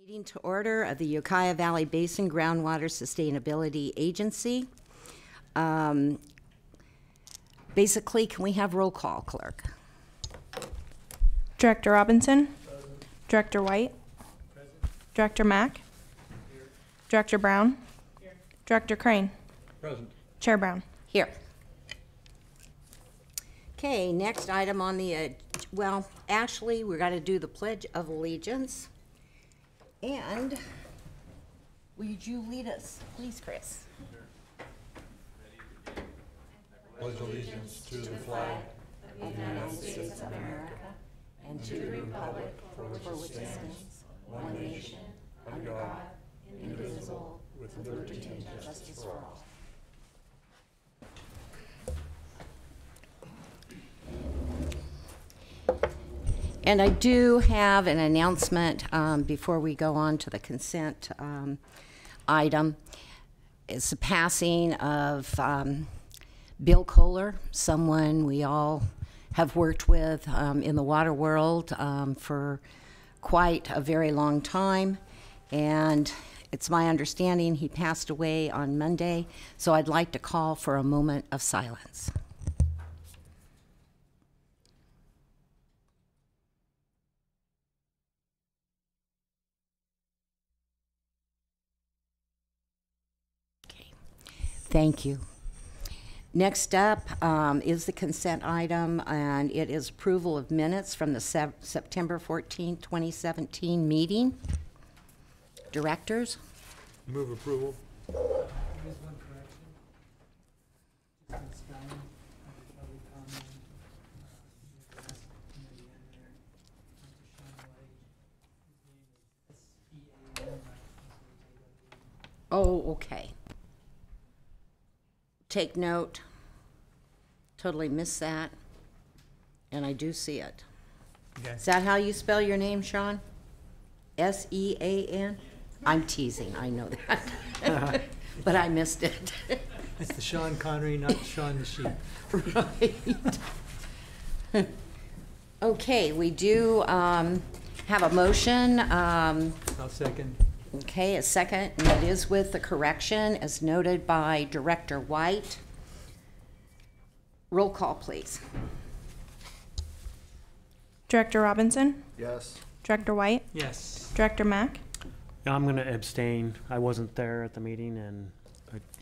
Meeting to order of the Ukiah Valley Basin Groundwater Sustainability Agency. Basically, can we have roll call, clerk? Director Robinson. Present. Director White. Present. Director Mack. Here. Director Brown. Here. Director Crane. Present. Chair Brown. Here. Okay, next item on the, well, actually, we're going to do the Pledge of Allegiance. And would you lead us, please, Chris? Pledge allegiance to the flag of the United States of America and to the republic for which it stands, one nation, under God, indivisible, with liberty and justice for all. And I do have an announcement before we go on to the consent item. It's the passing of Bill Culler, someone we all have worked with in the water world for quite a very long time. And it's my understanding he passed away on Monday, so I'd like to call for a moment of silence. Thank you. Next up is the consent item, and it is approval of minutes from the September 14, 2017 meeting. Directors? Move approval. There's one correction. Just in spelling, public comment, the last committee in there, Sean White, his name is S-E-A-N, Oh, okay. Take note. Totally missed that. And I do see it. Okay. Is that how you spell your name, Sean? S-E-A-N? I'm teasing, I know that. But I missed it. It's the Sean Connery, not Sean the sheep. Right. Okay, we do have a motion. I'll second. Okay, a second, and it is with the correction as noted by Director White. Roll call, please. Director Robinson. Yes. Director White. Yes. Director Mack. Yeah, I'm going to abstain. I wasn't there at the meeting, and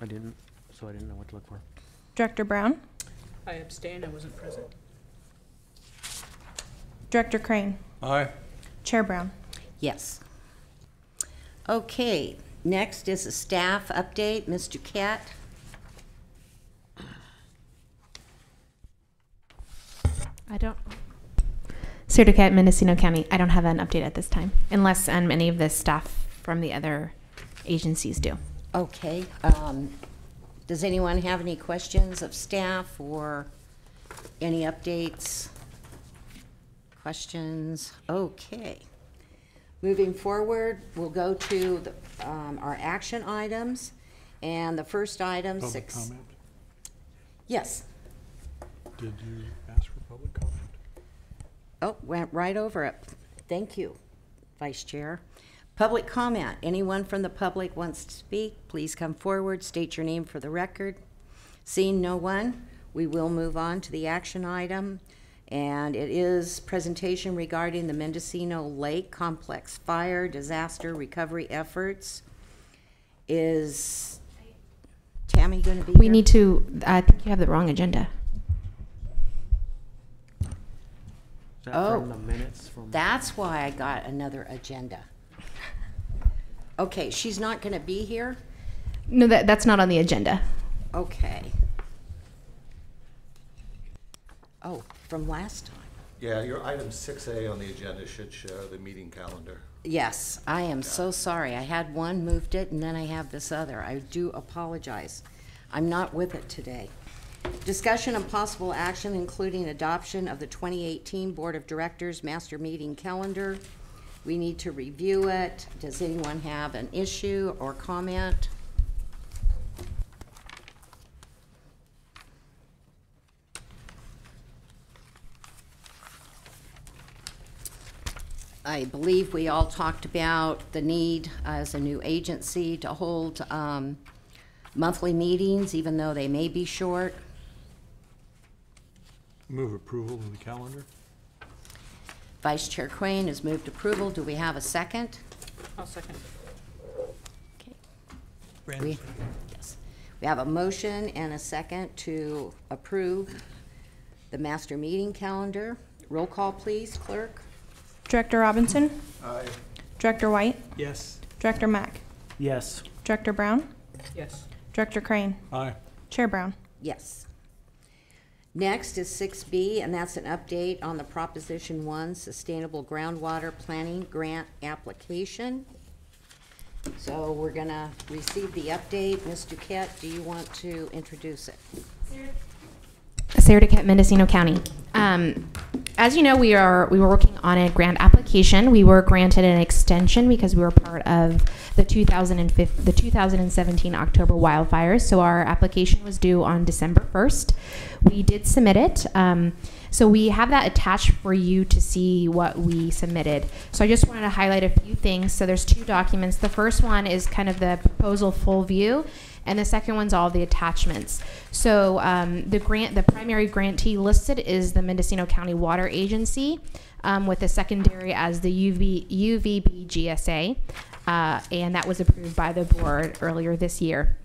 I didn't, so I didn't know what to look for. Director Brown. I abstain. I wasn't present. Director Crane. Aye. Chair Brown. Yes. Okay, next is a staff update. Ms. Duquette. I don't. Sir Duquette, Mendocino County. I don't have an update at this time, unless any of the staff from the other agencies do. Okay. Does anyone have any questions of staff or any updates? Questions? Okay. Moving forward, we'll go to the, our action items. And the first item, Public comment? Yes. Did you ask for public comment? Oh, went right over it. Thank you, Vice Chair. Public comment. Anyone from the public wants to speak, please come forward, state your name for the record. Seeing no one, we will move on to the action item. And it is presentation regarding the Mendocino Lake Complex Fire Disaster Recovery Efforts. Is Tammy going to be We here? need to, I think you have the wrong agenda. Is that Oh, from the minutes from? That's why I got another agenda. Okay, she's not going to be here? No, that's not on the agenda. Okay. Oh, from last time. Yeah, your item 6A on the agenda should show the meeting calendar. Yes, I am so sorry. I had one, moved it, and then I have this other. I do apologize. I'm not with it today. Discussion and possible action, including adoption of the 2018 Board of Directors Master Meeting Calendar. We need to review it. Does anyone have an issue or comment? I believe we all talked about the need as a new agency to hold monthly meetings, even though they may be short. Move approval of the calendar. Vice Chair Crane has moved approval. Do we have a second? I'll second. Okay. Brandon. Yes. We have a motion and a second to approve the master meeting calendar. Roll call, please, clerk. Director Robinson? Aye. Director White? Yes. Director Mack? Yes. Director Brown? Yes. Director Crane? Aye. Chair Brown? Yes. Next is 6B, and that's an update on the Proposition 1 Sustainable Groundwater Planning Grant Application. So we're going to receive the update. Ms. Duquette, do you want to introduce it? Sarah Duquette, Mendocino County. As you know, we were working on a grant application. We were granted an extension because we were part of the 2017 October wildfires. So our application was due on December 1st. We did submit it. So we have that attached for you to see what we submitted. So I just wanted to highlight a few things. So there's 2 documents. The first one is kind of the proposal full view, and the second one's all the attachments. So the primary grantee listed is the Mendocino County Water Agency, with the secondary as the UVB GSA, and that was approved by the board earlier this year.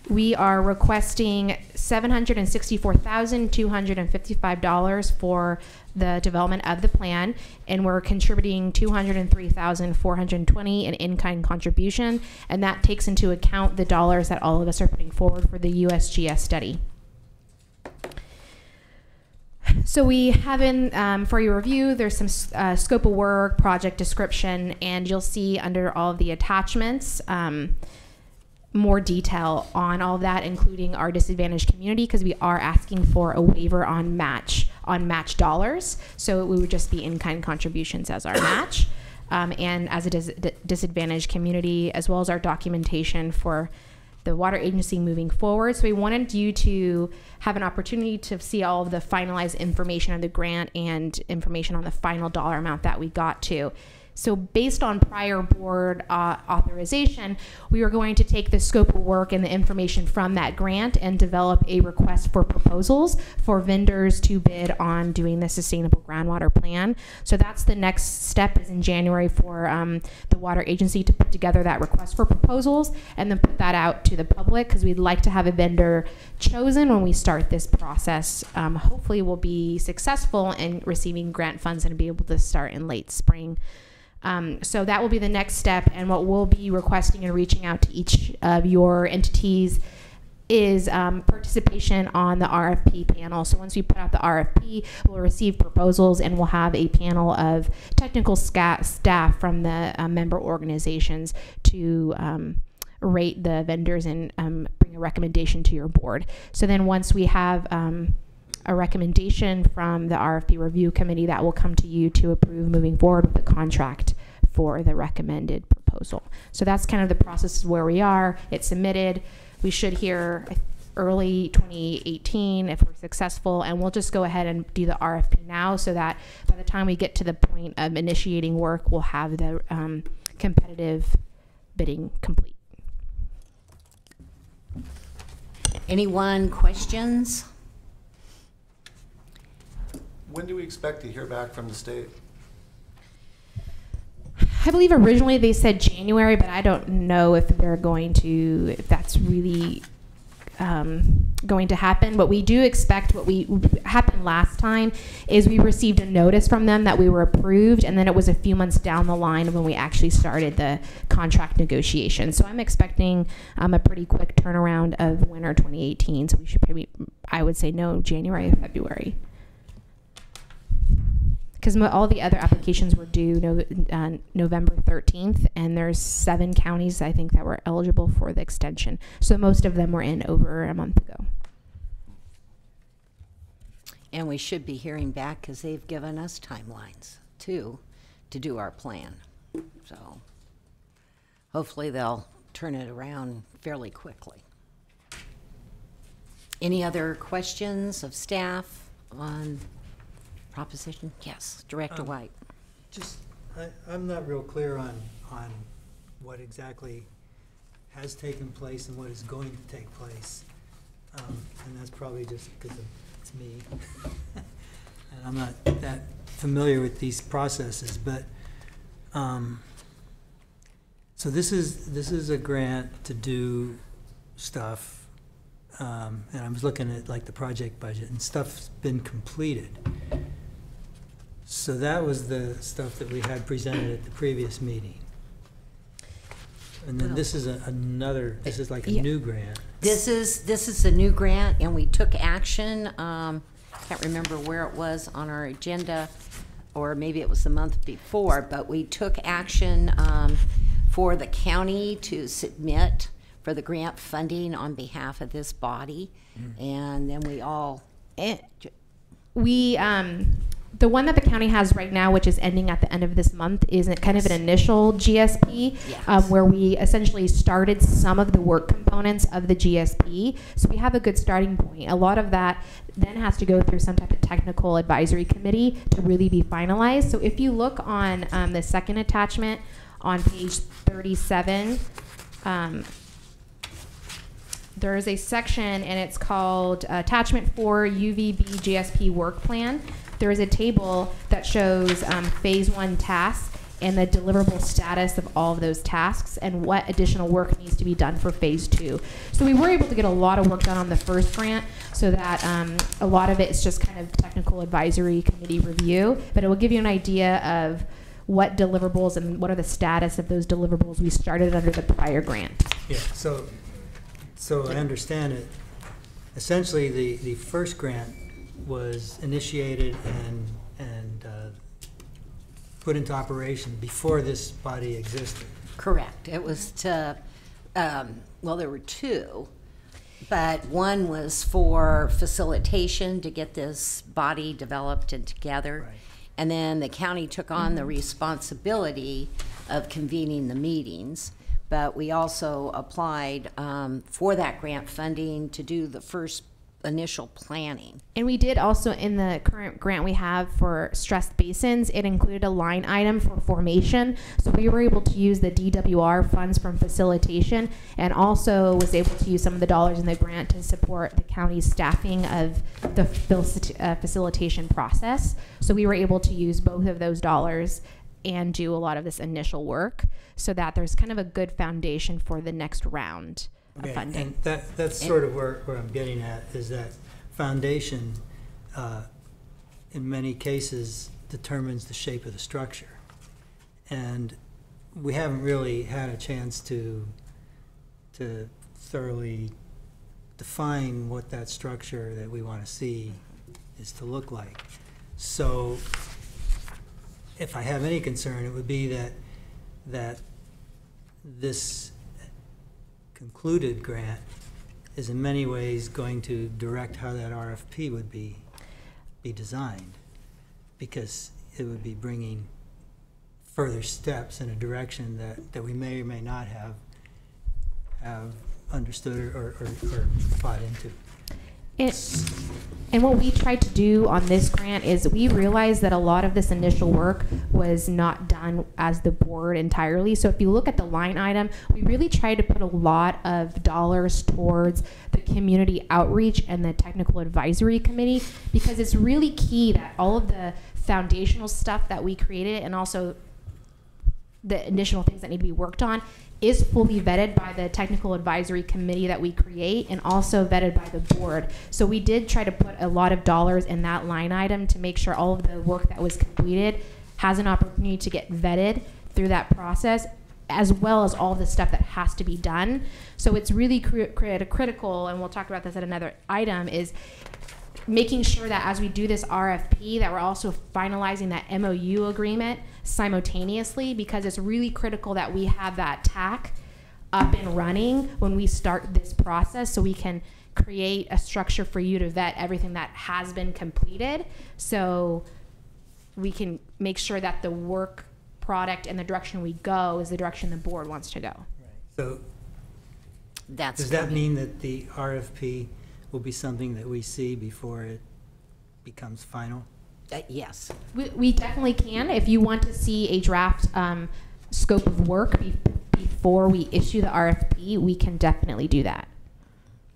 We are requesting $764,255 for the development of the plan, and we're contributing $203,420 in-kind contribution, and that takes into account the dollars that all of us are putting forward for the USGS study. So we have in, for your review, there's some scope of work, project description, and you'll see under all of the attachments more detail on all of that, including our disadvantaged community, because we are asking for a waiver on match dollars. So it would just be in-kind contributions as our match, and as a disadvantaged community, as well as our documentation for the water agency moving forward. So we wanted you to have an opportunity to see all of the finalized information of the grant and information on the final dollar amount that we got to. So based on prior board authorization, we are going to take the scope of work and the information from that grant and develop a request for proposals for vendors to bid on doing the sustainable groundwater plan. So that's the next step, is in January for the water agency to put together that request for proposals and then put that out to the public, because we'd like to have a vendor chosen when we start this process. Hopefully we'll be successful in receiving grant funds and be able to start in late spring. So that will be the next step, and what we'll be requesting and reaching out to each of your entities is participation on the RFP panel. So once we put out the RFP, we'll receive proposals, and we'll have a panel of technical staff from the member organizations to rate the vendors and bring a recommendation to your board. So then once we have a recommendation from the RFP review committee, that will come to you to approve moving forward with the contract for the recommended proposal. So that's kind of the process where we are. It's submitted. We should hear early 2018 if we're successful, and we'll just go ahead and do the RFP now, so that by the time we get to the point of initiating work, we'll have the competitive bidding complete. Anyone questions? When do we expect to hear back from the state? I believe originally they said January, but I don't know if that's really going to happen. But we do expect what happened last time is we received a notice from them that we were approved, and then it was a few months down the line when we actually started the contract negotiation. So I'm expecting a pretty quick turnaround of winter 2018. So we should probably, I would say, no, January or February. Because all the other applications were due November 13th, and there's 7 counties, I think, that were eligible for the extension. So most of them were in over a month ago. And we should be hearing back because they've given us timelines, too, to do our plan. So hopefully they'll turn it around fairly quickly. Any other questions of staff on proposition? Yes, Director White. Just I'm not real clear on what exactly has taken place and what is going to take place. And that's probably just because it's me. And I'm not that familiar with these processes, but, so this is a grant to do stuff, and I was looking at like the project budget, and stuff's been completed. So that was the stuff that we had presented at the previous meeting. And then this is this is like a new grant. This is a new grant, and we took action. Can't remember where it was on our agenda, or maybe it was the month before, but we took action for the county to submit for the grant funding on behalf of this body, and then we all. The one that the county has right now, which is ending at the end of this month, is kind of an initial GSP, Yes. where we essentially started some of the work components of the GSP. So we have a good starting point. A lot of that then has to go through some type of technical advisory committee to really be finalized. So if you look on the second attachment on page 37, there is a section, and it's called Attachment 4 UVB GSP Work Plan. There is a table that shows phase 1 tasks and the deliverable status of all of those tasks and what additional work needs to be done for phase 2. So we were able to get a lot of work done on the first grant, so that a lot of it is just kind of technical advisory committee review, but it will give you an idea of what deliverables and what are the status of those deliverables we started under the prior grant. Yeah, so I understand it. Essentially, the first grant was initiated and put into operation before this body existed. Correct. It was to, well, there were two, but one was for facilitation to get this body developed and together. Right. And then the county took on the responsibility of convening the meetings. But we also applied for that grant funding to do the first initial planning. And we did also, in the current grant we have for stressed basins, it included a line item for formation. So we were able to use the DWR funds from facilitation, and also was able to use some of the dollars in the grant to support the county's staffing of the facilitation process. So we were able to use both of those dollars and do a lot of this initial work, so that there's kind of a good foundation for the next round of funding. And that's sort of where I'm getting at, is that foundation, in many cases, determines the shape of the structure. And we haven't really had a chance to thoroughly define what that structure that we want to see is to look like. So if I have any concern, it would be that this concluded grant is in many ways going to direct how that RFP would be designed, because it would be bringing further steps in a direction that we may or may not have understood or thought into. And what we tried to do on this grant is we realized that a lot of this initial work was not done as the board entirely. So if you look at the line item, we really tried to put a lot of dollars towards the community outreach and the technical advisory committee, because it's really key that all of the foundational stuff that we created, and also the additional things that need to be worked on, is fully vetted by the technical advisory committee that we create, and also vetted by the board. So we did try to put a lot of dollars in that line item to make sure all of the work that was completed has an opportunity to get vetted through that process, as well as all the stuff that has to be done. So it's really critical, and we'll talk about this at another item, is making sure that as we do this RFP, that we're also finalizing that MOU agreement simultaneously, because it's really critical that we have that TAC up and running when we start this process, so we can create a structure for you to vet everything that has been completed, so we can make sure that the work product and the direction we go is the direction the board wants to go. Right. So That's does that mean that the RFP will be something that we see before it becomes final? Yes. We definitely can. If you want to see a draft scope of work before we issue the RFP, we can definitely do that.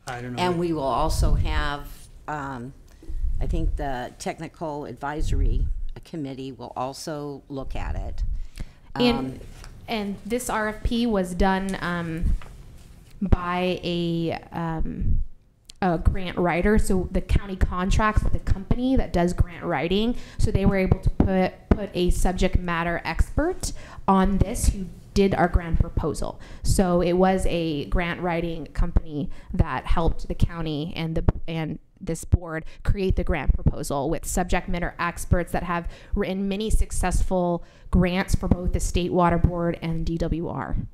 I don't know. And we will also have, I think the Technical Advisory Committee will also look at it. And this RFP was done by a grant writer. So the county contracts with the company that does grant writing. So they were able to put a subject matter expert on this who did our grant proposal. So it was a grant writing company that helped the county and this board create the grant proposal with subject matter experts that have written many successful grants for both the State Water Board and DWR.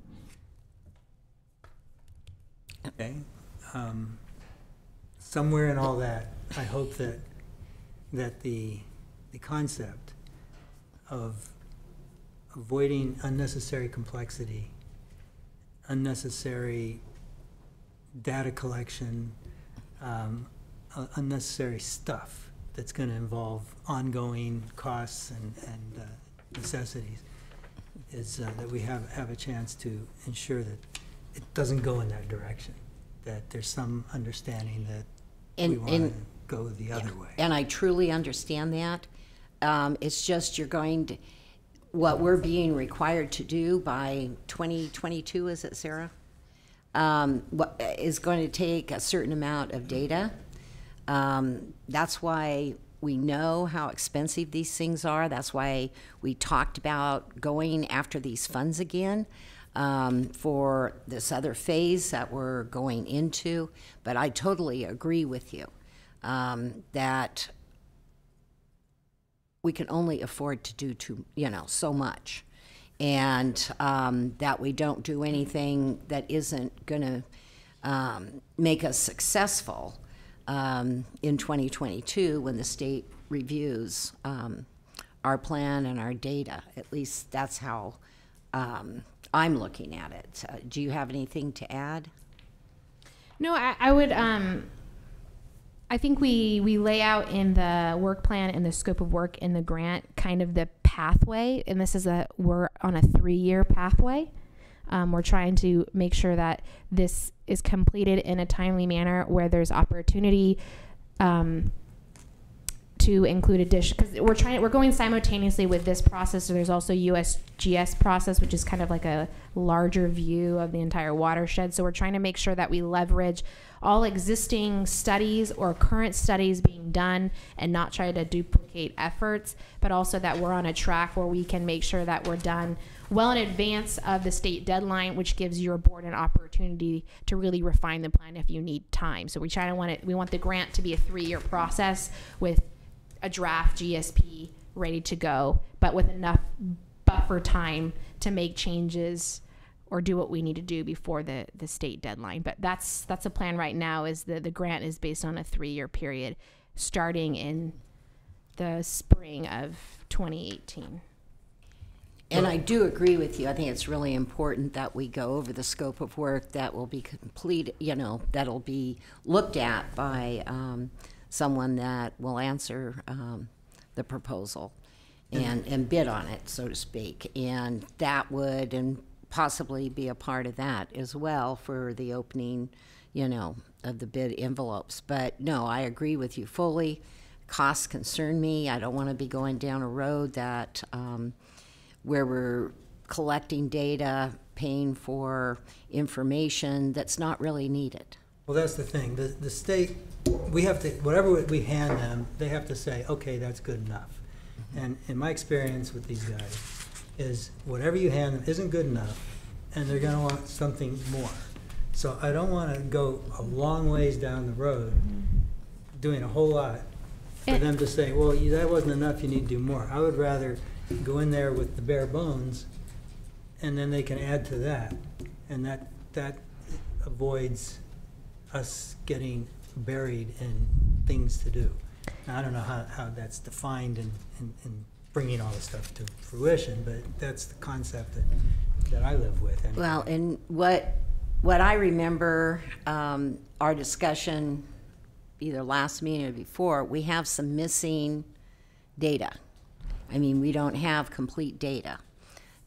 Okay. Somewhere in all that, I hope that the concept of avoiding unnecessary complexity, unnecessary data collection, unnecessary stuff that's going to involve ongoing costs and necessities is that we have a chance to ensure that it doesn't go in that direction, that there's some understanding that we want to go the other way. And I truly understand that. It's just you're going to, what we're being required to do by 2022, is it, Sarah? What is going to take a certain amount of data. That's why we know how expensive these things are. That's why we talked about going after these funds again for this other phase that we're going into. But I totally agree with you that we can only afford to do so much, and that we don't do anything that isn't going to make us successful in 2022 when the state reviews our plan and our data. At least that's how I'm looking at it. Do you have anything to add? No, I would. I think we lay out in the work plan and the scope of work in the grant kind of the pathway, and we're on a 3-year pathway. We're trying to make sure that this is completed in a timely manner where there's opportunity to include addition, because we're going simultaneously with this process. So there's also USGS process, which is kind of like a larger view of the entire watershed. So we're trying to make sure that we leverage all existing studies or current studies being done and not try to duplicate efforts, but also that we're on a track where we can make sure that we're done well in advance of the state deadline, which gives your board an opportunity to really refine the plan if you need time. So we want the grant to be a 3-year process with a draft GSP ready to go, but with enough buffer time to make changes or do what we need to do before the state deadline. But that's a plan right now. Is the grant is based on a 3-year period starting in the spring of 2018. And I do agree with you. I think it's really important that we go over the scope of work that will be complete, that'll be looked at by someone that will answer the proposal and bid on it, so to speak. And that would and possibly be a part of that as well for the opening, of the bid envelopes. But no, I agree with you fully. Costs concern me. I don't want to be going down a road that where we're collecting data, paying for information that's not really needed. Well, that's the thing. The state, we have to, whatever we hand them, they have to say, okay, that's good enough. And in my experience with these guys is whatever you hand them isn't good enough, and they're going to want something more. So I don't want to go a long ways down the road doing a whole lot for them to say, well, that wasn't enough, you need to do more. I would rather go in there with the bare bones, and then they can add to that. And that avoids us getting buried in things to do. Now, I don't know how that's defined and bringing all this stuff to fruition, but that's the concept that I live with. Anyway. Well, and what I remember, our discussion either last meeting or before, we have some missing data. I mean, we don't have complete data.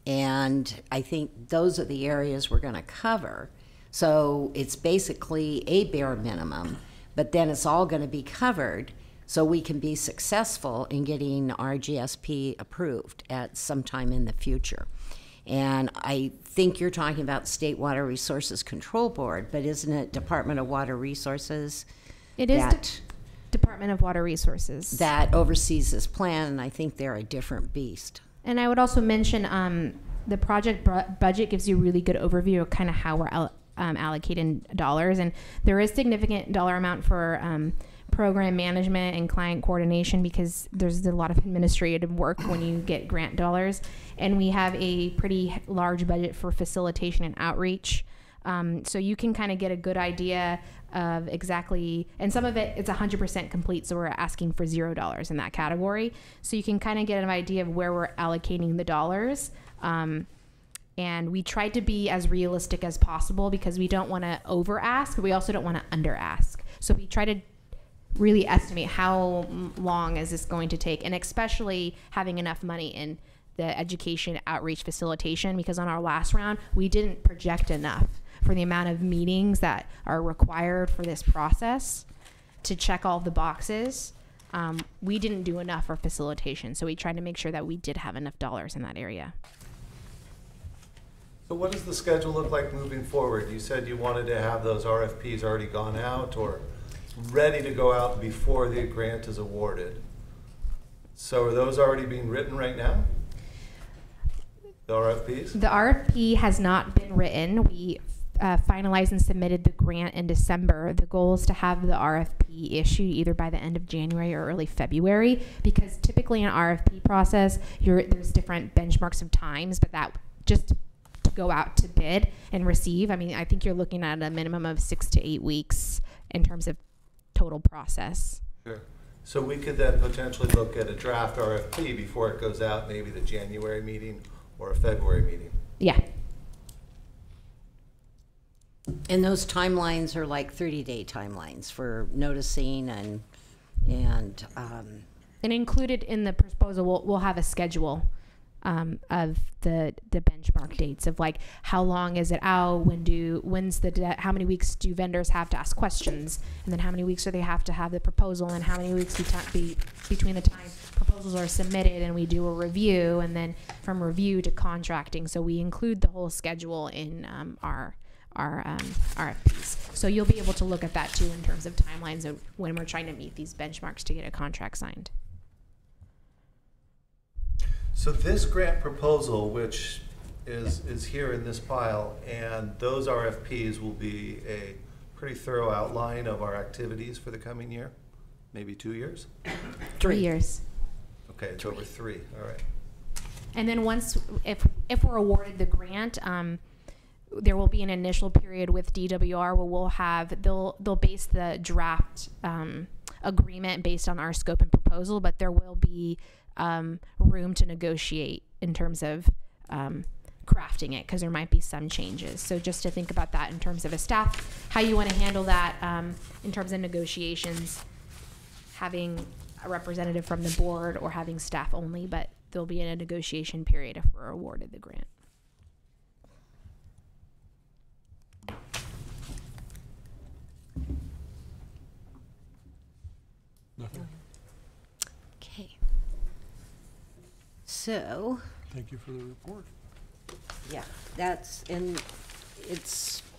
And I think those are the areas we're going to cover. So it's basically a bare minimum, but then it's all going to be covered so we can be successful in getting our GSP approved at some time in the future. And I think you're talking about State Water Resources Control Board, but isn't it Department of Water Resources? It is Department of Water Resources. That oversees this plan, and I think they're a different beast. And I would also mention the project budget gives you a really good overview of kind of how we're allocating dollars. And there is significant dollar amount for program management and client coordination because there's a lot of administrative work when you get grant dollars. And we have a pretty large budget for facilitation and outreach. So you can kind of get a good idea of exactly, and some of it, it's 100% complete, so we're asking for $0 in that category. So you can kind of get an idea of where we're allocating the dollars. And we tried to be as realistic as possible because we don't want to over ask, but we also don't want to under ask. So we try to really estimate how long is this going to take, and especially having enough money in the education outreach facilitation, because on our last round, we didn't project enough for the amount of meetings that are required for this process to check all the boxes. We didn't do enough for facilitation, so we tried to make sure that we did have enough dollars in that area. So what does the schedule look like moving forward? You said you wanted to have those RFPs already gone out or ready to go out before the grant is awarded. So are those already being written right now? The RFPs? The RFP has not been written. We finalized and submitted the grant in December. The goal is to have the RFP issued either by the end of January or early February, because typically in an RFP process, there's different benchmarks of times, but that just to go out to bid and receive, I mean, I think you're looking at a minimum of 6 to 8 weeks in terms of total process. Sure. So we could then potentially look at a draft RFP before it goes out, maybe the January meeting or a February meeting. Yeah. And those timelines are like 30-day timelines for noticing and included in the proposal, we'll have a schedule of the benchmark dates of like how long is it out, how many weeks do vendors have to ask questions, and then how many weeks do they have to have the proposal, and how many weeks between the time proposals are submitted and we do a review, and then from review to contracting. So we include the whole schedule in our RFPs. So you'll be able to look at that too in terms of timelines of when we're trying to meet these benchmarks to get a contract signed. So this grant proposal, which is here in this pile, and those RFPs will be a pretty thorough outline of our activities for the coming year, maybe 2 years? 3 years. Okay, it's over 3, all right. And then once, if we're awarded the grant, there will be an initial period with DWR where they'll base the draft agreement based on our scope and proposal, but there will be room to negotiate in terms of crafting it, because there might be some changes. So just to think about that in terms of a staff, how you want to handle that in terms of negotiations, having a representative from the board or having staff only, but there'll be a negotiation period if we're awarded the grant. Nothing? okay. So, Thank you for the report. yeah,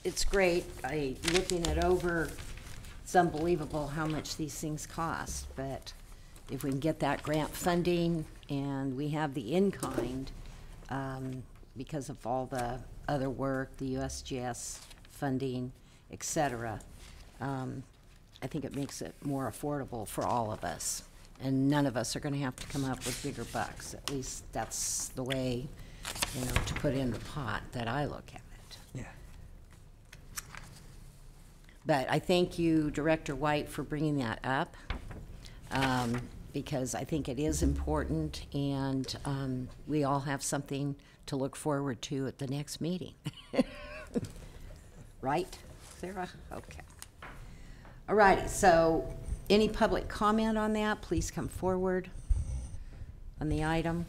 it's great. Looking it over, it's unbelievable how much these things cost, but if we can get that grant funding and we have the in-kind, because of all the other work, the USGS funding, et cetera, I think it makes it more affordable for all of us. And none of us are going to have to come up with bigger bucks. At least that's the way, to put in the pot that I look at it. Yeah. But I thank you, Director White, for bringing that up, because I think it is important, and we all have something to look forward to at the next meeting. Right, Sarah? Okay. All righty, so any public comment on that, please come forward. on the item?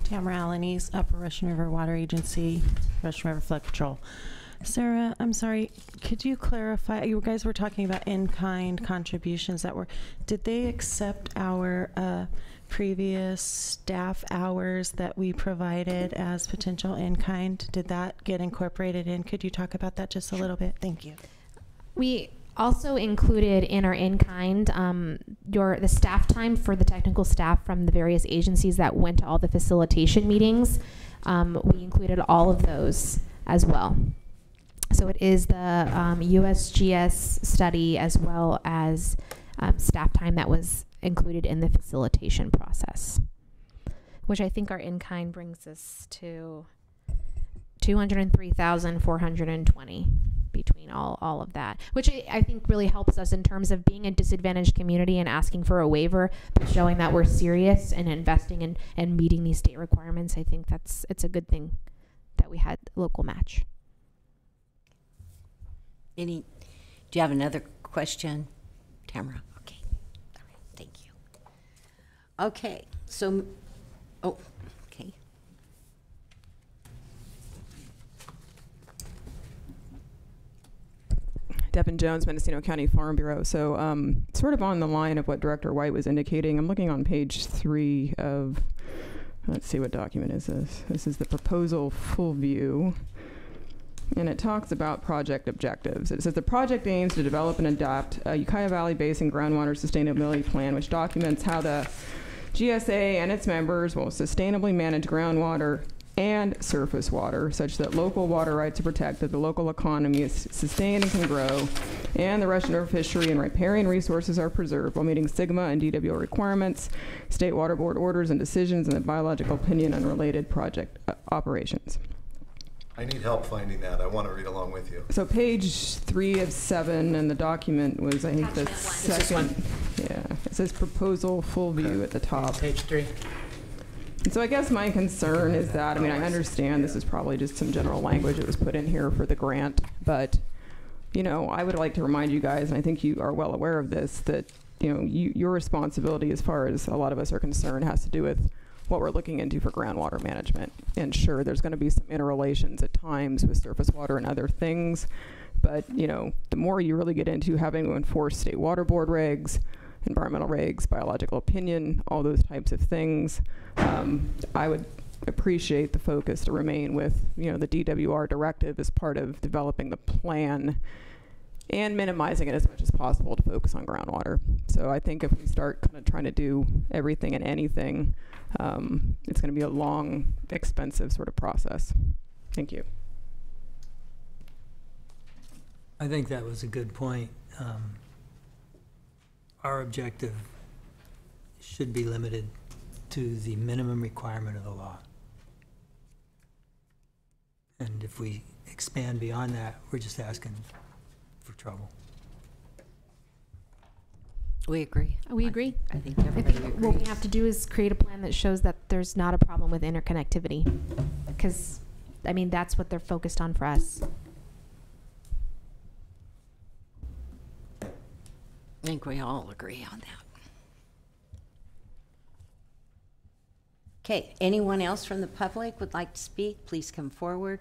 Tamara Alaniz, Upper Russian River Water Agency, Russian River Flood Control. Sarah, I'm sorry, could you clarify, you guys were talking about in-kind contributions did they accept our previous staff hours that we provided as potential in-kind? Did that get incorporated in? Could you talk about that just a little bit? Thank you. We also included in our in-kind the staff time for the technical staff from the various agencies that went to all the facilitation meetings. We included all of those as well. So it is the USGS study as well as staff time that was included in the facilitation process, which I think our in-kind brings us to 203,420 between all of that, which I think really helps us in terms of being a disadvantaged community and asking for a waiver, but showing that we're serious and investing in and meeting these state requirements. I think it's a good thing that we had local match. Do you have another question, Tamara? Okay. All right. Thank you. Okay. So, okay. Devin Jones, Mendocino County Farm Bureau. So sort of on the line of what Director White was indicating, I'm looking on page 3 of, let's see, what document is this? This is the proposal full view. And it talks about project objectives. It says the project aims to develop and adopt a Ukiah Valley Basin groundwater sustainability plan, which documents how the GSA and its members will sustainably manage groundwater and surface water such that local water rights are protected, the local economy is sustained and can grow, and the Russian River fishery and riparian resources are preserved while meeting SGMA and DWO requirements, state water board orders and decisions, and the biological opinion on related project operations. I need help finding that. I want to read along with you. So page 3 of 7, and the document was, I think, the second. Yeah, it says proposal full view at the top. Page 3. And so I guess my concern is that, I mean, I understand this is probably just some general language that was put in here for the grant, but, you know, I would like to remind you guys, and I think you are well aware of this, that, you know, your responsibility as far as a lot of us are concerned has to do with what we're looking into for groundwater management. And sure, there's going to be some interrelations at times with surface water and other things, but, you know, the more you really get into having to enforce state water board regs, environmental regs, biological opinion, all those types of things, I would appreciate the focus to remain with, you know, the DWR directive as part of developing the plan and minimizing it as much as possible to focus on groundwater. So I think if we start kind of trying to do everything and anything, it's going to be a long, expensive sort of process. Thank you. I think that was a good point. Our objective should be limited to the minimum requirement of the law. And if we expand beyond that, we're just asking for trouble. We agree. We agree. I think I everybody think agrees. what we have to do is create a plan that shows that there's not a problem with interconnectivity, because, I mean, that's what they're focused on for us. I think we all agree on that. Okay, anyone else from the public would like to speak? Please come forward.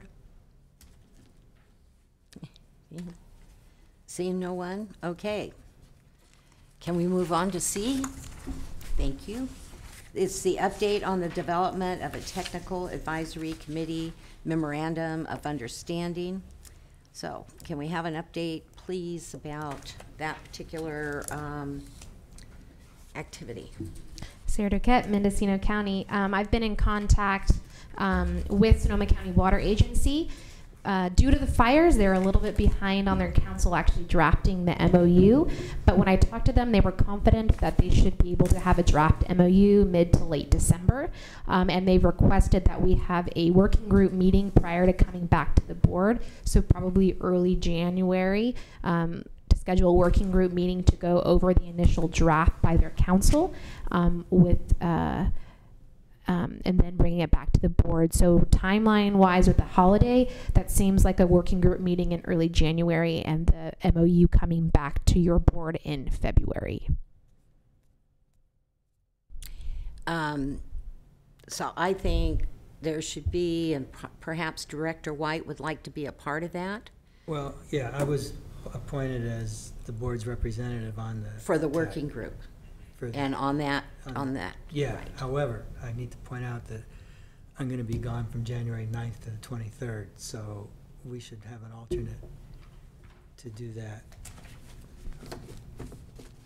Seeing no one? Okay. Can we move on to C? Thank you. It's the update on the development of a technical advisory committee memorandum of understanding. So can we have an update, please, about that particular activity? Sarah Duquette, Mendocino County. I've been in contact with Sonoma County Water Agency. Due to the fires, they're a little bit behind on their council actually drafting the MOU. But when I talked to them, they were confident that they should be able to have a draft MOU mid to late December. And they've requested that we have a working group meeting prior to coming back to the board. So probably early January, to schedule a working group meeting to go over the initial draft by their council and then bringing it back to the board. So timeline-wise with the holiday, that seems like a working group meeting in early January and the MOU coming back to your board in February. So I think there should be, and perhaps Director White would like to be a part of that Well, yeah, I was appointed as the board's representative on the. for the working group. for the- And on that, Yeah, right. however, I need to point out that I'm gonna be gone from January 9th to the 23rd, so we should have an alternate to do that.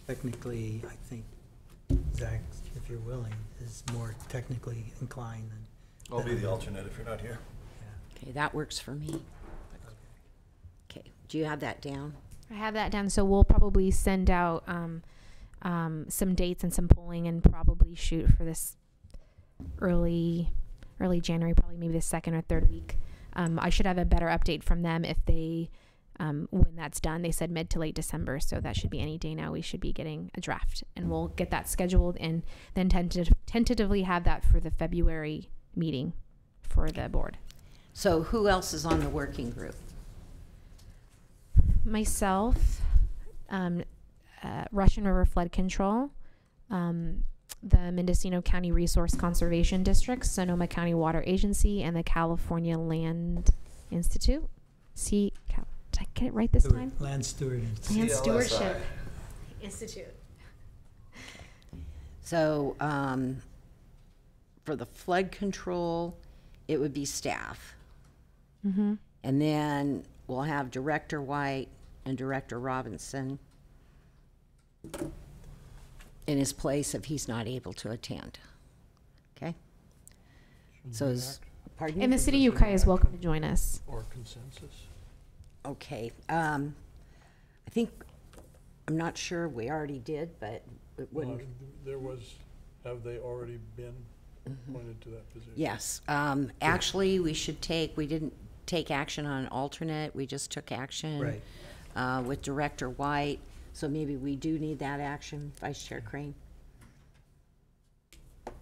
Technically, I think Zach, if you're willing, is more technically inclined than. I'll be the alternate if you're not here. Okay, that works for me. Okay, do you have that down? I have that down, so we'll probably send out some dates and some polling, and probably shoot for this early January, probably maybe the second or third week. I should have a better update from them if they when that's done. They said mid to late December, so that should be any day now. We should be getting a draft, and we'll get that scheduled, and then tentatively have that for the February meeting for the board. So who else is on the working group? Myself, Russian River Flood Control, the Mendocino County Resource Conservation District, Sonoma County Water Agency, and the California Land Institute. Did I get it right this time? Land Steward. Land CLSI. Stewardship Institute. So for the flood control, it would be staff. Mm-hmm. And then we'll have Director White and Director Robinson in his place if he's not able to attend. Okay? So is, pardon? And the city of Ukiah is welcome to join us. Or consensus? Okay. I think, I'm not sure we already did, but it Well, wouldn't. there was, have they already been appointed to that position? Yes. Actually, we didn't take action on an alternate. We just took action Right. with Director White. So maybe we do need that action, Vice Chair Crane.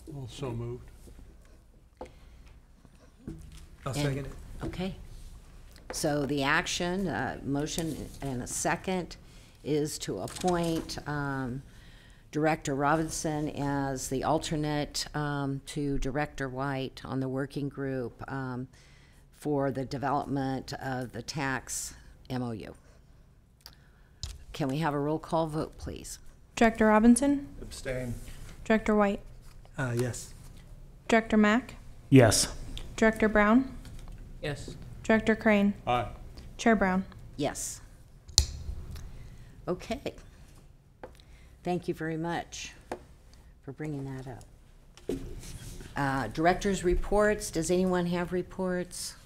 Well, so moved. I'll And- second it. Okay. So the action, motion and a second, is to appoint Director Robinson as the alternate to Director White on the working group for the development of the tax MOU. Can we have a roll call vote, please? Director Robinson, Abstain. Director White, Yes. Director Mack, Yes. Director Brown, Yes. Director Crane, Aye. Chair Brown. Yes. Okay. Thank you very much for bringing that up. Director's reports. Does anyone have reports?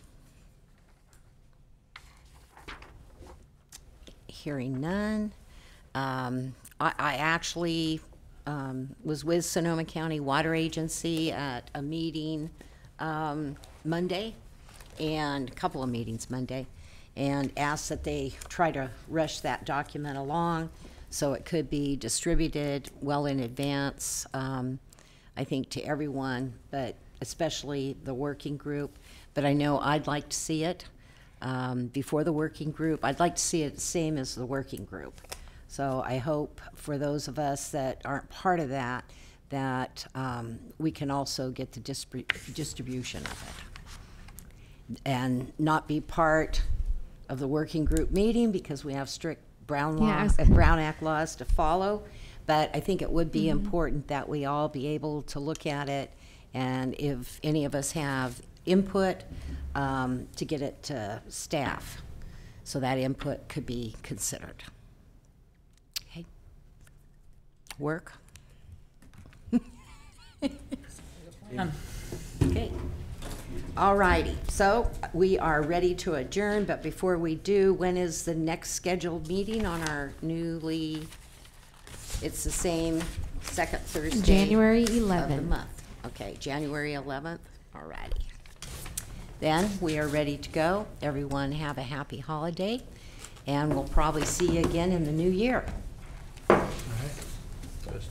Hearing none. I actually was with Sonoma County Water Agency at a meeting Monday, and a couple of meetings Monday, and asked that they try to rush that document along so it could be distributed well in advance, I think, to everyone, but especially the working group. But I know I'd like to see it before the working group. I'd like to see it the same as the working group. So I hope for those of us that aren't part of that, that we can also get the distribution of it and not be part of the working group meeting because we have strict Brown Act laws to follow. But I think it would be important that we all be able to look at it, and if any of us have input, to get it to staff so that input could be considered. Okay. Work? Okay. All righty. So we are ready to adjourn, but before we do, when is the next scheduled meeting on our newly, it's the same second Thursday January of the 11th. month. Okay, January 11th. All righty. Then we are ready to go. Everyone have a happy holiday, and we'll probably see you again in the new year. All right. Best